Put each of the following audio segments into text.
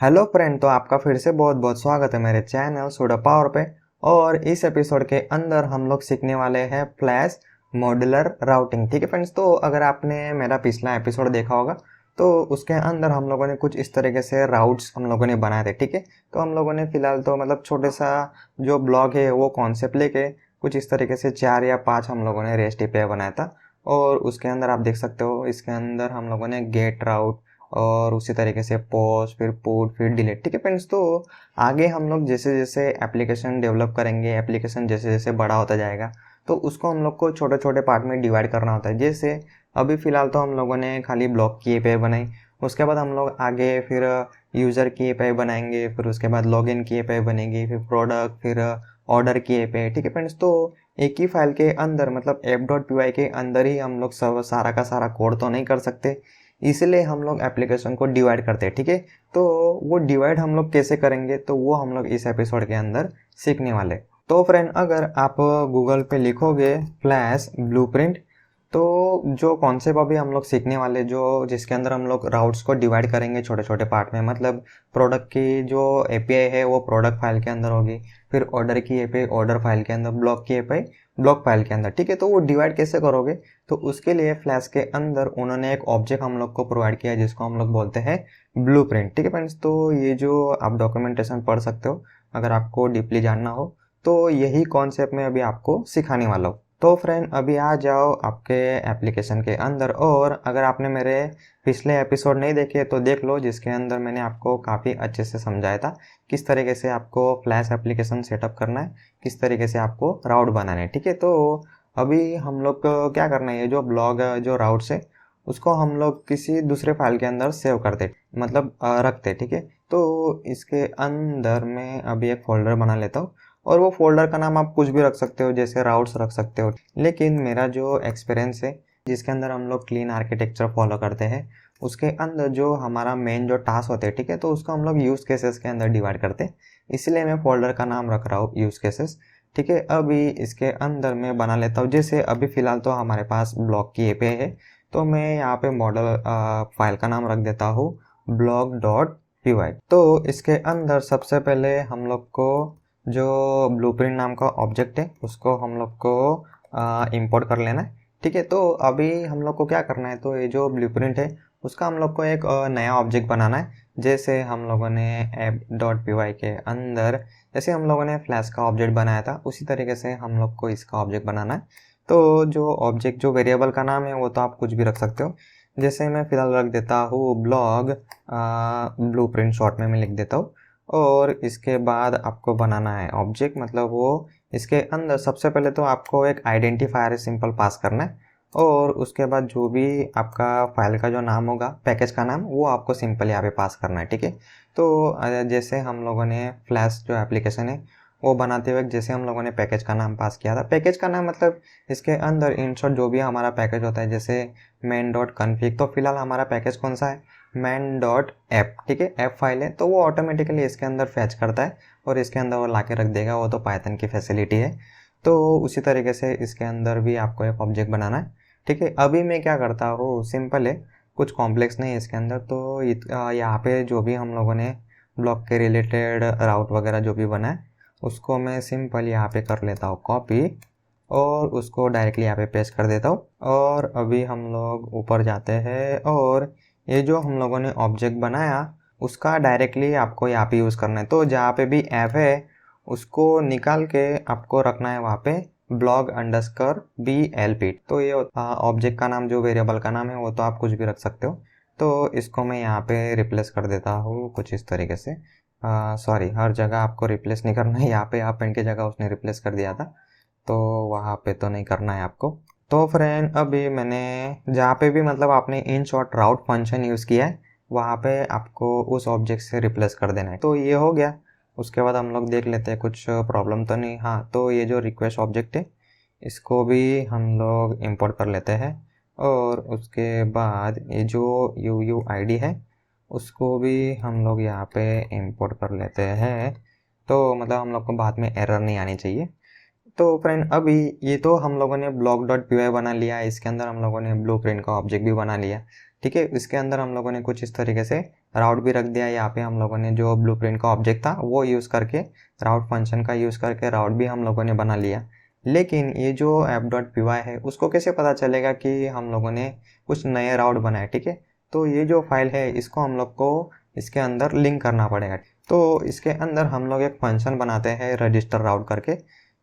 Hello friend, तो आपका फिर से बहुत बहुत स्वागत है मेरे चैनल सुडो पावर पे। और इस एपिसोड के अंदर हम लोग सीखने वाले हैं फ्लैश मॉड्यूलर राउटिंग। ठीक है फ्रेंड्स, तो अगर आपने मेरा पिछला एपिसोड देखा होगा तो उसके अंदर हम लोगों ने कुछ इस तरीके से राउट्स हम लोगों ने बनाए थे। ठीक है, तो हम लोगों ने फिलहाल तो मतलब छोटे सा जो ब्लॉग है वो कॉन्सेप्ट लेके कुछ इस तरीके से 4 या 5 हम लोगों ने रेस्ट एपीआई बनाया था। और उसके अंदर आप देख सकते हो, इसके अंदर हम लोगों ने गेट राउट और उसी तरीके से पोस्ट, फिर पुट, फिर डिलीट। ठीक है फ्रेंड्स, तो आगे हम लोग जैसे जैसे एप्लीकेशन डेवलप करेंगे, एप्लीकेशन जैसे जैसे बड़ा होता जाएगा तो उसको हम लोग को छोटे छोटे पार्ट में डिवाइड करना होता है। जैसे अभी फ़िलहाल तो हम लोगों ने खाली ब्लॉग की एपीआई बनाई, उसके बाद हम लोग आगे फिर यूज़र की एपीआई बनाएंगे, फिर उसके बाद लॉगिन की एपीआई बनेगी, फिर प्रोडक्ट, फिर ऑर्डर की एपीआई। ठीक है फ्रेंड्स, तो एक ही फाइल के अंदर मतलब app.py के अंदर ही हम लोग सब सारा का सारा कोड तो नहीं कर सकते, इसलिए हम लोग एप्लीकेशन को डिवाइड करते हैं। ठीक है, तो वो डिवाइड हम लोग कैसे करेंगे तो वो हम लोग इस एपिसोड के अंदर सीखने वाले। तो फ्रेंड, अगर आप गूगल पे लिखोगे फ्लैश ब्लूप्रिंट, तो जो कॉन्सेप्ट अभी हम लोग सीखने वाले, जो जिसके अंदर हम लोग राउट्स को डिवाइड करेंगे छोटे छोटे पार्ट में, मतलब प्रोडक्ट की जो एपीआई है वो प्रोडक्ट फाइल के अंदर होगी, फिर ऑर्डर की एपीआई ऑर्डर फाइल के अंदर, ब्लॉक की एपीआई ब्लॉक फाइल के अंदर। ठीक है, तो वो डिवाइड कैसे करोगे, तो उसके लिए फ्लैश के अंदर उन्होंने एक ऑब्जेक्ट हम लोग को प्रोवाइड किया है जिसको हम लोग बोलते हैं ब्लूप्रिंट। ठीक है फ्रेंड्स, तो ये जो आप डॉक्यूमेंटेशन पढ़ सकते हो अगर आपको डीपली जानना हो, तो यही कॉन्सेप्ट में अभी आपको सिखाने वाला हूँ। तो फ्रेंड, अभी आ जाओ आपके एप्लीकेशन के अंदर, और अगर आपने मेरे पिछले एपिसोड नहीं देखे तो देख लो, जिसके अंदर मैंने आपको काफ़ी अच्छे से समझाया था किस तरीके से आपको फ्लैश एप्लीकेशन सेटअप करना है, किस तरीके से आपको राउट बनाना है। ठीक है, तो अभी हम लोग को क्या करना है, ये जो ब्लॉग जो राउट्स है उसको हम लोग किसी दूसरे फाइल के अंदर सेव करते, मतलब रखते। ठीक है, तो इसके अंदर मैं अभी एक फ़ोल्डर बना लेता हूँ, और वो फोल्डर का नाम आप कुछ भी रख सकते हो, जैसे राउट्स रख सकते हो। लेकिन मेरा जो एक्सपीरियंस है जिसके अंदर हम लोग क्लीन आर्किटेक्चर फॉलो करते हैं, उसके अंदर जो हमारा मेन जो टास्क होते हैं, ठीक है, तो उसको हम लोग यूज़ केसेस के अंदर डिवाइड करते हैं, इसलिए मैं फोल्डर का नाम रख रहा हूँ यूज़ केसेस। ठीक है, अभी इसके अंदर मैं बना लेता हूँ, जैसे अभी फ़िलहाल तो हमारे पास ब्लॉग की एपीआई है, तो मैं यहाँ पे मॉडल फाइल का नाम रख देता हूँ blog.py। तो इसके अंदर सबसे पहले हम लोग को जो ब्लूप्रिंट नाम का ऑब्जेक्ट है उसको हम लोग को इंपोर्ट कर लेना है। ठीक है, तो अभी हम लोग को क्या करना है, तो ये जो ब्लूप्रिंट है उसका हम लोग को एक नया ऑब्जेक्ट बनाना है। जैसे हम लोगों ने app.py के अंदर जैसे हम लोगों ने फ्लैश का ऑब्जेक्ट बनाया था, उसी तरीके से हम लोग को इसका ऑब्जेक्ट बनाना है। तो जो ऑब्जेक्ट जो वेरिएबल का नाम है वो तो आप कुछ भी रख सकते हो, जैसे मैं फ़िलहाल रख देता हूँ ब्लॉग ब्लूप्रिंट, शॉर्ट में मैं लिख देता हूँ। और इसके बाद आपको बनाना है ऑब्जेक्ट, मतलब वो इसके अंदर सबसे पहले तो आपको एक आइडेंटिफायर सिंपल पास करना है, और उसके बाद जो भी आपका फाइल का जो नाम होगा, पैकेज का नाम, वो आपको सिंपल यहाँ पे पास करना है। ठीक है, तो जैसे हम लोगों ने फ्लैश जो एप्लीकेशन है वो बनाते हुए जैसे हम लोगों ने पैकेज का नाम पास किया था, पैकेज का नाम मतलब इसके अंदर इन शॉर्ट जो भी हमारा पैकेज होता है, जैसे main.config, तो फिलहाल हमारा पैकेज कौन सा है, main.app। ठीक है, ऐप फाइल है, तो वो ऑटोमेटिकली इसके अंदर फैच करता है और इसके अंदर वो ला के रख देगा, वो तो पाइथन की फैसिलिटी है। तो उसी तरीके से इसके अंदर भी आपको एक ऑब्जेक्ट बनाना है। ठीक है, अभी मैं क्या करता हूँ, सिंपल है, कुछ कॉम्प्लेक्स नहीं है इसके अंदर। तो यहाँ पे जो भी हम लोगों ने ब्लॉक के रिलेटेड राउट वगैरह जो भी बना है उसको मैं सिंपल यहाँ पे कर लेता हूँ कॉपी, और उसको डायरेक्टली यहाँ पे पेस्ट कर देता हूँ। और अभी हम लोग ऊपर जाते हैं, और ये जो हम लोगों ने ऑब्जेक्ट बनाया उसका डायरेक्टली आपको यहाँ पे यूज़ करना है। तो जहाँ पे भी ऐप है उसको निकाल के आपको रखना है वहाँ पे blog_blp। तो ये ऑब्जेक्ट का नाम, जो वेरिएबल का नाम है, वो तो आप कुछ भी रख सकते हो। तो इसको मैं यहाँ पे रिप्लेस कर देता हूँ कुछ इस तरीके से। सॉरी, हर जगह आपको रिप्लेस नहीं करना है, यहाँ पे आप पेन की जगह उसने रिप्लेस कर दिया था, तो वहाँ पे तो नहीं करना है आपको। तो फ्रेंड, अभी मैंने जहाँ पे भी मतलब आपने in short route function use किया है वहाँ पे आपको उस ऑब्जेक्ट से रिप्लेस कर देना है। तो ये हो गया, उसके बाद हम लोग देख लेते हैं कुछ प्रॉब्लम तो नहीं। हाँ, तो ये जो रिक्वेस्ट ऑब्जेक्ट है इसको भी हम लोग इंपोर्ट कर लेते हैं, और उसके बाद ये जो UUID है उसको भी हम लोग यहाँ पे इंपोर्ट कर लेते हैं, तो मतलब हम लोग को बाद में एरर नहीं आनी चाहिए। तो फ्रेंड, अभी ये तो हम लोगों ने blog.py बना लिया, इसके अंदर हम लोगों ने ब्लूप्रिंट का ऑब्जेक्ट भी बना लिया। ठीक है, इसके अंदर हम लोगों ने कुछ इस तरीके से राउट भी रख दिया। यहाँ पे हम लोगों ने जो ब्लूप्रिंट का ऑब्जेक्ट था वो यूज़ करके, राउट फंक्शन का यूज़ करके राउट भी हम लोगों ने बना लिया। लेकिन ये जो app.py है उसको कैसे पता चलेगा कि हम लोगों ने कुछ नए राउट बनाए, ठीक है। तो ये जो फाइल है इसको हम लोग को इसके अंदर लिंक करना पड़ेगा। तो इसके अंदर हम लोग एक फंक्शन बनाते हैं रजिस्टर राउट करके।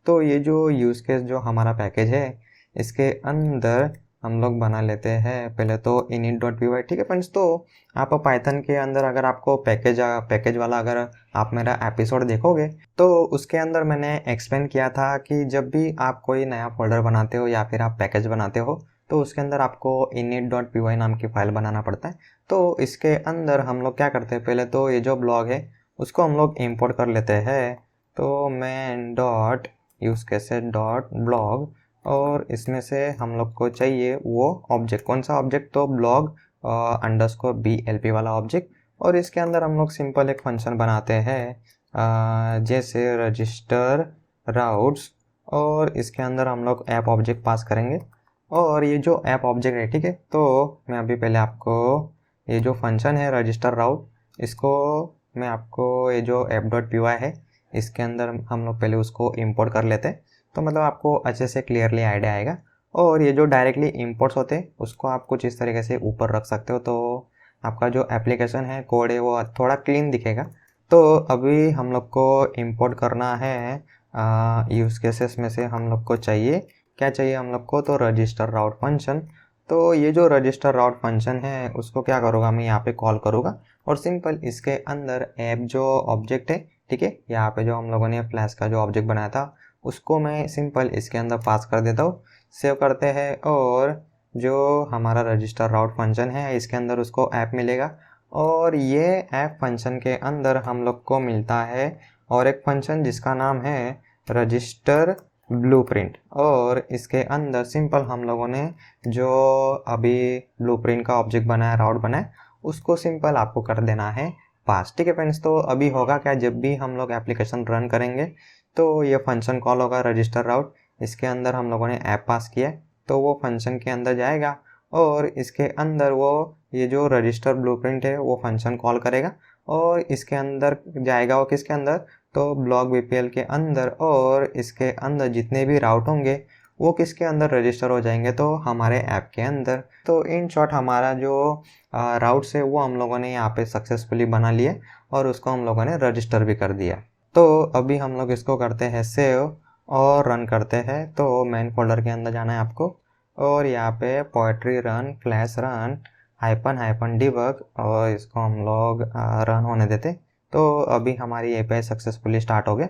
तो ये जो यूज़ केस जो हमारा पैकेज है इसके अंदर हम लोग बना लेते हैं पहले तो init.py, ठीक है फ्रेंड्स। तो आप पाइथन के अंदर अगर आपको पैकेज वाला अगर आप मेरा एपिसोड देखोगे तो उसके अंदर मैंने एक्सप्लेन किया था कि जब भी आप कोई नया फोल्डर बनाते हो या फिर आप पैकेज बनाते हो तो उसके अंदर आपको init.py नाम की फाइल बनाना पड़ता है। तो इसके अंदर हम लोग क्या करते हैं, पहले तो ये जो ब्लॉग है उसको हम लोग इम्पोर्ट कर लेते हैं। तो main dot use cases dot blog, और इसमें से हम लोग को चाहिए वो ऑब्जेक्ट, कौन सा ऑब्जेक्ट, तो ब्लॉग अंडरस्कोर BLP वाला ऑब्जेक्ट। और इसके अंदर हम लोग सिंपल एक फंक्शन बनाते हैं जैसे रजिस्टर राउट्स, और इसके अंदर हम लोग ऐप ऑब्जेक्ट पास करेंगे। और ये जो ऐप ऑब्जेक्ट है, ठीक है, तो मैं अभी पहले आपको ये जो फंक्शन है रजिस्टर राउट, इसको मैं आपको ये जो app.py है इसके अंदर हम लोग पहले उसको इंपोर्ट कर लेते हैं। तो मतलब आपको अच्छे से क्लियरली आइडिया आएगा। और ये जो डायरेक्टली इंपोर्ट्स होते हैं उसको आप कुछ इस तरीके से ऊपर रख सकते हो, तो आपका जो एप्लीकेशन है कोड है वो थोड़ा क्लीन दिखेगा। तो अभी हम लोग को इंपोर्ट करना है यूज़ केसेस में से हम लोग को चाहिए, क्या चाहिए हम लोग को, तो रजिस्टर राउट फंक्शन। तो ये जो रजिस्टर राउट फंक्शन है उसको क्या करूँगा, मैं यहाँ पे कॉल करूँगा और सिंपल इसके अंदर ऐप जो ऑब्जेक्ट है, ठीक है, यहाँ पे जो हम लोगों ने फ्लैश का जो ऑब्जेक्ट बनाया था उसको मैं सिंपल इसके अंदर पास कर देता हूँ। सेव करते हैं और जो हमारा रजिस्टर राउट फंक्शन है इसके अंदर उसको ऐप मिलेगा। और ये ऐप फंक्शन के अंदर हम लोग को मिलता है और एक फंक्शन जिसका नाम है रजिस्टर ब्लूप्रिंट। और इसके अंदर सिंपल हम लोगों ने जो अभी ब्लूप्रिंट का ऑब्जेक्ट बनाया, राउट बनाया, उसको सिंपल आपको कर देना है पास, ठीक है फ्रेंड्स। तो अभी होगा क्या, जब भी हम लोग एप्लीकेशन रन करेंगे तो ये फंक्शन कॉल होगा रजिस्टर राउट, इसके अंदर हम लोगों ने ऐप पास किया तो वो फंक्शन के अंदर जाएगा और इसके अंदर वो ये जो रजिस्टर ब्लूप्रिंट है वो फंक्शन कॉल करेगा और इसके अंदर जाएगा वो किसके अंदर, तो ब्लॉग BPL के अंदर। और इसके अंदर जितने भी राउट होंगे वो किसके अंदर रजिस्टर हो जाएंगे, तो हमारे ऐप के अंदर। तो इन शॉर्ट हमारा जो राउट्स है वो हम लोगों ने यहाँ पे सक्सेसफुली बना लिया और उसको हम लोगों ने रजिस्टर भी कर दिया। तो अभी हम लोग इसको करते हैं सेव और रन करते हैं। तो मेन फोल्डर के अंदर जाना है आपको और यहाँ पे poetry run flash run hyphen debug, और इसको हम लोग रन होने देते। तो अभी हमारी API सक्सेसफुली स्टार्ट हो गए।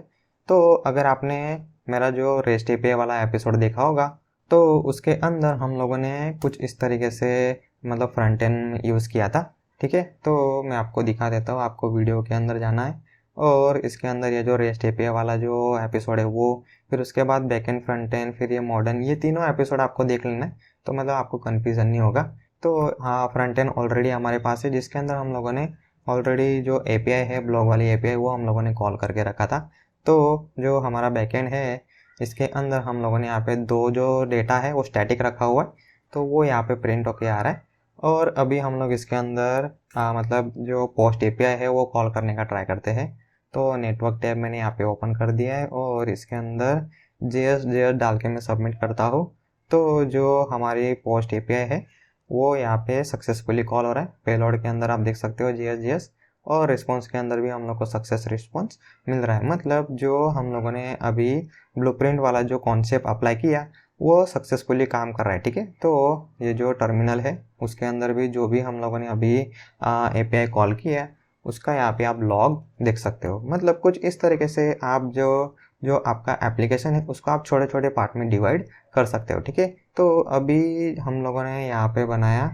तो अगर आपने मेरा जो रेस्ट API वाला एपिसोड देखा होगा तो उसके अंदर हम लोगों ने कुछ इस तरीके से मतलब फ्रंट एंड यूज़ किया था, ठीक है। तो मैं आपको दिखा देता हूँ, आपको वीडियो के अंदर जाना है और इसके अंदर ये जो रेस्ट API वाला जो एपिसोड है वो, फिर उसके बाद बैक एंड फ्रंट एंड, फिर ये मॉडर्न, ये तीनों एपिसोड आपको देख लेना है। तो मतलब आपको कन्फ्यूज़न नहीं होगा। तो हाँ, फ्रंट एंड ऑलरेडी हमारे पास है जिसके अंदर हम लोगों ने ऑलरेडी जो API है ब्लॉग वाली API वो हम लोगों ने कॉल करके रखा था। तो जो हमारा बैकएंड है इसके अंदर हम लोगों ने यहाँ पे दो जो डेटा है वो स्टैटिक रखा हुआ है, तो वो यहाँ पे प्रिंट होके आ रहा है। और अभी हम लोग इसके अंदर मतलब जो पोस्ट API है वो कॉल करने का ट्राई करते हैं। तो नेटवर्क टैब मैंने यहाँ पे ओपन कर दिया है और इसके अंदर JS डाल के मैं सबमिट करता हूँ। तो जो हमारी पोस्ट API है वो यहाँ पे सक्सेसफुली कॉल हो रहा है। पेलोड के अंदर आप देख सकते हो JS, और रिस्पॉन्स के अंदर भी हम लोग को सक्सेस रिस्पॉन्स मिल रहा है। मतलब जो हम लोगों ने अभी ब्लूप्रिंट वाला जो कॉन्सेप्ट अप्लाई किया वो सक्सेसफुली काम कर रहा है, ठीक है। तो ये जो टर्मिनल है उसके अंदर भी जो भी हम लोगों ने अभी API कॉल किया उसका यहाँ पे आप लॉग देख सकते हो। मतलब कुछ इस तरीके से आप जो आपका एप्लीकेशन है उसको आप छोटे छोटे पार्ट में डिवाइड कर सकते हो, ठीक है। तो अभी हम लोगों ने यहाँ पे बनाया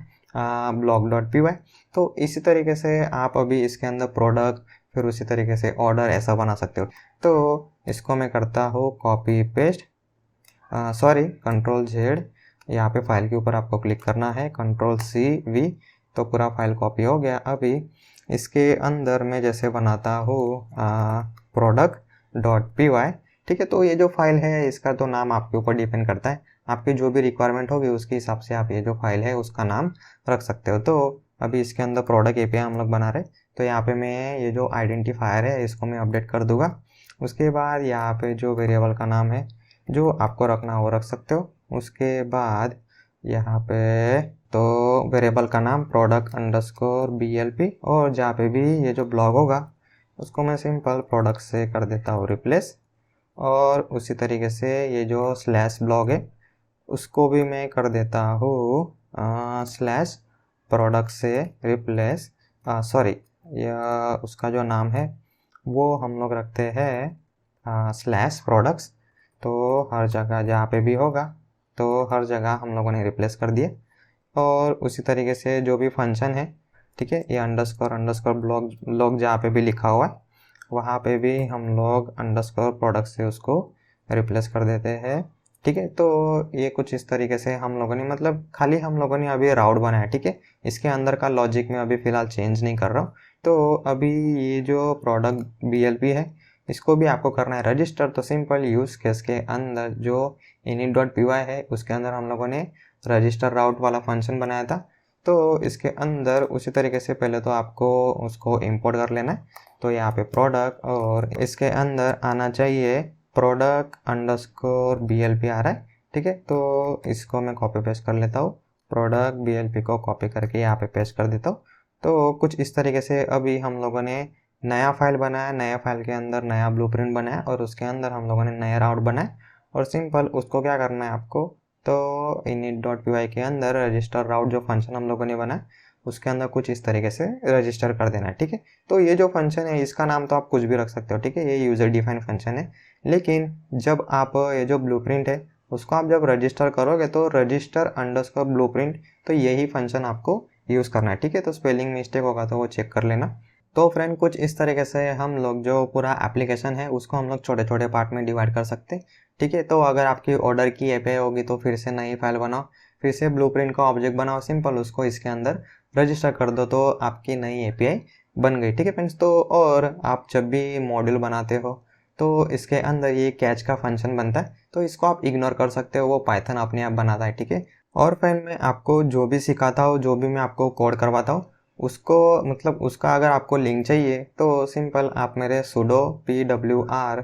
blog.py। तो इसी तरीके से आप अभी इसके अंदर प्रोडक्ट, फिर उसी तरीके से ऑर्डर ऐसा बना सकते हो। तो इसको मैं करता हूँ कॉपी पेस्ट, Ctrl+Z, यहाँ पे फाइल के ऊपर आपको क्लिक करना है, Ctrl+C+V, तो पूरा फाइल कॉपी हो गया। अभी इसके अंदर मैं जैसे बनाता हूँ product.py, ठीक है। तो ये जो फाइल है इसका तो नाम आपके ऊपर डिपेंड करता है, आपकी जो भी रिक्वायरमेंट होगी उसके हिसाब से आप ये जो फाइल है उसका नाम रख सकते हो। तो अभी इसके अंदर प्रोडक्ट API हम लोग बना रहे, तो यहाँ पे मैं ये जो आइडेंटिफायर है इसको मैं अपडेट कर दूंगा। उसके बाद यहाँ पे जो वेरिएबल का नाम है जो आपको रखना वो रख सकते हो। उसके बाद यहाँ पे तो वेरिएबल का नाम प्रोडक्ट अंडरस्कोर BLP, और जहाँ पे भी ये जो ब्लॉग होगा उसको मैं सिंपल प्रोडक्ट से कर देता हूँ रिप्लेस। और उसी तरीके से ये जो स्लैश ब्लॉग है उसको भी मैं कर देता हूँ स्लैश प्रोडक्ट से रिप्लेस, सॉरी, या उसका जो नाम है वो हम लोग रखते हैं स्लैश प्रोडक्ट्स। तो हर जगह जहाँ पे भी होगा तो हर जगह हम लोगों ने रिप्लेस कर दिए। और उसी तरीके से जो भी फंक्शन है, ठीक है, ये अंडरस्कोर ब्लॉग जहाँ पे भी लिखा हुआ है वहाँ पे भी हम लोग अंडरस्कोर प्रोडक्ट से उसको रिप्लेस कर देते हैं। ठीक है, तो ये कुछ इस तरीके से हम लोगों ने, मतलब खाली हम लोगों ने अभी राउट बनाया। ठीक है, इसके अंदर का लॉजिक में अभी फ़िलहाल चेंज नहीं कर रहा हूँ। तो अभी ये जो प्रोडक्ट BLP है इसको भी आपको करना है रजिस्टर। तो सिंपल यूज़ केस के अंदर जो init.py है उसके अंदर हम लोगों ने रजिस्टर राउट वाला फंक्शन बनाया था। तो इसके अंदर उसी तरीके से पहले तो आपको उसको इंपोर्ट कर लेना है। तो यहाँ पे प्रोडक्ट और इसके अंदर आना चाहिए प्रोडक्ट अंडरस्कोर BLP आ रहा है। ठीक है, तो इसको मैं कॉपी पेस्ट कर लेता हूँ, प्रोडक्ट BLP को कॉपी करके यहाँ पे पेस्ट कर देता हूँ। तो कुछ इस तरीके से अभी हम लोगों ने नया फाइल बनाया, नया फाइल के अंदर नया ब्लूप्रिंट बनाया और उसके अंदर हम लोगों ने नया राउट बनाया। और सिंपल उसको क्या करना है आपको, तो init.py के अंदर रजिस्टर राउट जो फंक्शन हम लोगों ने बनाया उसके अंदर कुछ इस तरीके से रजिस्टर कर देना है। ठीक है, तो ये जो फंक्शन है इसका नाम तो आप कुछ भी रख सकते हो। ठीक है, ये यूज़र डिफाइन फंक्शन है, लेकिन जब आप ये जो ब्लूप्रिंट है उसको आप जब रजिस्टर करोगे तो रजिस्टर अंडरस्कोर ब्लूप्रिंट, तो यही फंक्शन आपको यूज़ करना है। ठीक है, तो स्पेलिंग मिस्टेक होगा तो वो चेक कर लेना। तो फ्रेंड कुछ इस तरीके से हम लोग जो पूरा एप्लीकेशन है उसको हम लोग छोटे छोटे पार्ट में डिवाइड कर सकते हैं। ठीक है, तो अगर आपकी ऑर्डर की API होगी तो फिर से नई फाइल बनाओ, फिर से ब्लूप्रिंट का ऑब्जेक्ट बनाओ, सिंपल उसको इसके अंदर रजिस्टर कर दो तो आपकी नई API बन गई। ठीक है फ्रेंड्स, तो और आप जब भी मॉड्यूल बनाते हो तो इसके अंदर ये कैच का फंक्शन बनता है, तो इसको आप इग्नोर कर सकते हो, वो पाइथन अपने आप बनाता है। ठीक है, और फ्रेंड मैं आपको जो भी सिखाता हूँ, जो भी मैं आपको कोड करवाता हूँ उसको, मतलब उसका अगर आपको लिंक चाहिए तो सिंपल आप मेरे sudo pwr,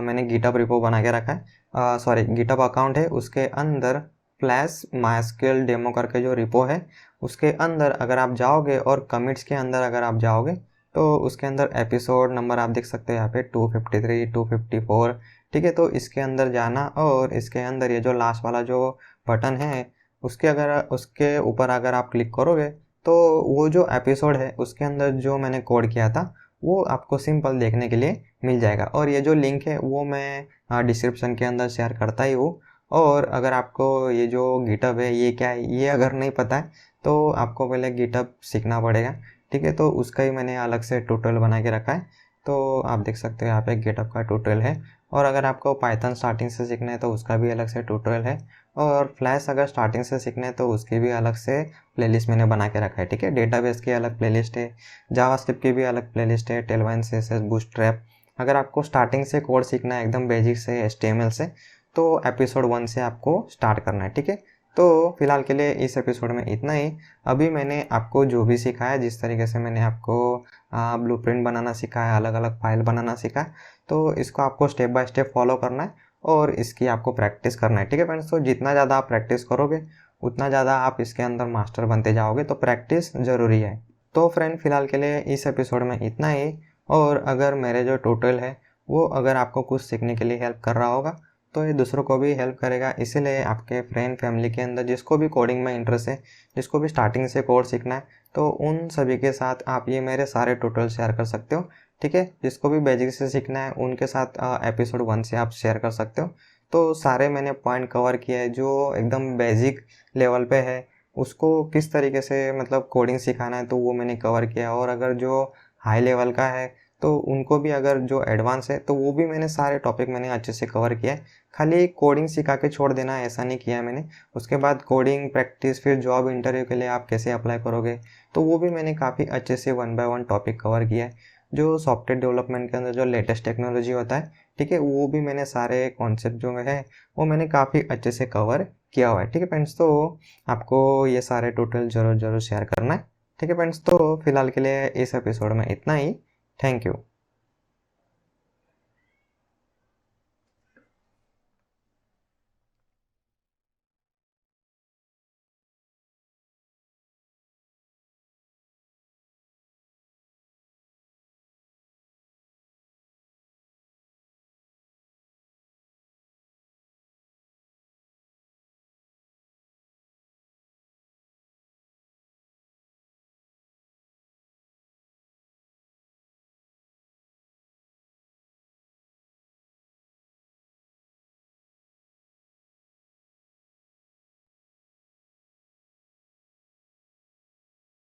मैंने गिटहब रिपो बना के रखा है, सॉरी गिटहब अकाउंट है, उसके अंदर फ्लैश MySQL डेमो करके जो रिपो है उसके अंदर अगर आप जाओगे और कमिट्स के अंदर अगर आप जाओगे तो उसके अंदर एपिसोड नंबर आप देख सकते हो यहाँ पे 253 254। ठीक है, तो इसके अंदर जाना और इसके अंदर ये जो लास्ट वाला जो बटन है उसके ऊपर अगर आप क्लिक करोगे तो वो जो एपिसोड है उसके अंदर जो मैंने कोड किया था वो आपको सिंपल देखने के लिए मिल जाएगा। और ये जो लिंक है वो मैं डिस्क्रिप्शन के अंदर शेयर करता ही हूँ। और अगर आपको ये जो गिटहब है ये क्या है ये अगर नहीं पता है तो आपको पहले गिटहब सीखना पड़ेगा। ठीक है, तो उसका ही मैंने अलग से ट्यूटोरियल बना के रखा है, तो आप देख सकते हो यहाँ पे गिटहब का ट्यूटोरियल है। और अगर आपको पाइथन स्टार्टिंग से सीखना है तो उसका भी अलग से ट्यूटोरियल है। और फ्लैश अगर स्टार्टिंग से सीखना है तो उसकी भी अलग से प्लेलिस्ट मैंने बना के रखा है। ठीक है, डेटाबेस की अलग प्लेलिस्ट है, जावास्क्रिप्ट की भी अलग प्लेलिस्ट है, टेलवाइन CSS बूटस्ट्रैप। अगर आपको स्टार्टिंग से कोड सीखना है एकदम बेसिक से HTML से तो एपिसोड 1 से आपको स्टार्ट करना है। ठीक है, तो फिलहाल के लिए इस एपिसोड में इतना ही। अभी मैंने आपको जो भी सिखाया, जिस तरीके से मैंने आपको ब्लूप्रिंट बनाना सिखाया, अलग अलग फाइल बनाना सिखाया, तो इसको आपको स्टेप बाय स्टेप फॉलो करना है और इसकी आपको प्रैक्टिस करना है। ठीक है फ्रेंड्स, तो जितना ज़्यादा आप प्रैक्टिस करोगे उतना ज़्यादा आप इसके अंदर मास्टर बनते जाओगे, तो प्रैक्टिस ज़रूरी है। तो फ्रेंड फिलहाल के लिए इस एपिसोड में इतना ही। और अगर मेरे जो ट्यूटोरियल है वो अगर आपको कुछ सीखने के लिए हेल्प कर रहा होगा तो ये दूसरों को भी हेल्प करेगा। इसीलिए आपके फ्रेंड फैमिली के अंदर जिसको भी कोडिंग में इंटरेस्ट है, जिसको भी स्टार्टिंग से कोड सीखना है, तो उन सभी के साथ आप ये मेरे सारे ट्यूटोरियल शेयर कर सकते हो। ठीक है, जिसको भी बेसिक से सीखना है उनके साथ एपिसोड 1 से आप शेयर कर सकते हो। तो सारे मैंने पॉइंट कवर किए हैं जो एकदम बेसिक लेवल पे है, उसको किस तरीके से मतलब कोडिंग सिखाना है तो वो मैंने कवर किया। और अगर जो हाई लेवल का है तो उनको भी, अगर जो एडवांस है तो वो भी मैंने सारे टॉपिक मैंने अच्छे से कवर किया है। खाली कोडिंग सिखा के छोड़ देना ऐसा नहीं किया मैंने। उसके बाद कोडिंग प्रैक्टिस, फिर जॉब इंटरव्यू के लिए आप कैसे अप्लाई करोगे तो वो भी मैंने काफ़ी अच्छे से 1 बाय 1 टॉपिक कवर किया है। जो सॉफ्टवेयर डेवलपमेंट के अंदर जो लेटेस्ट टेक्नोलॉजी होता है, ठीक है, वो भी मैंने सारे कॉन्सेप्ट जो है वो मैंने काफ़ी अच्छे से कवर किया हुआ है। ठीक है फ्रेंड्स, तो आपको ये सारे ट्यूटोरियल ज़रूर शेयर करना है। ठीक है फ्रेंड्स, तो फिलहाल के लिए इस एपिसोड में इतना ही। Thank you.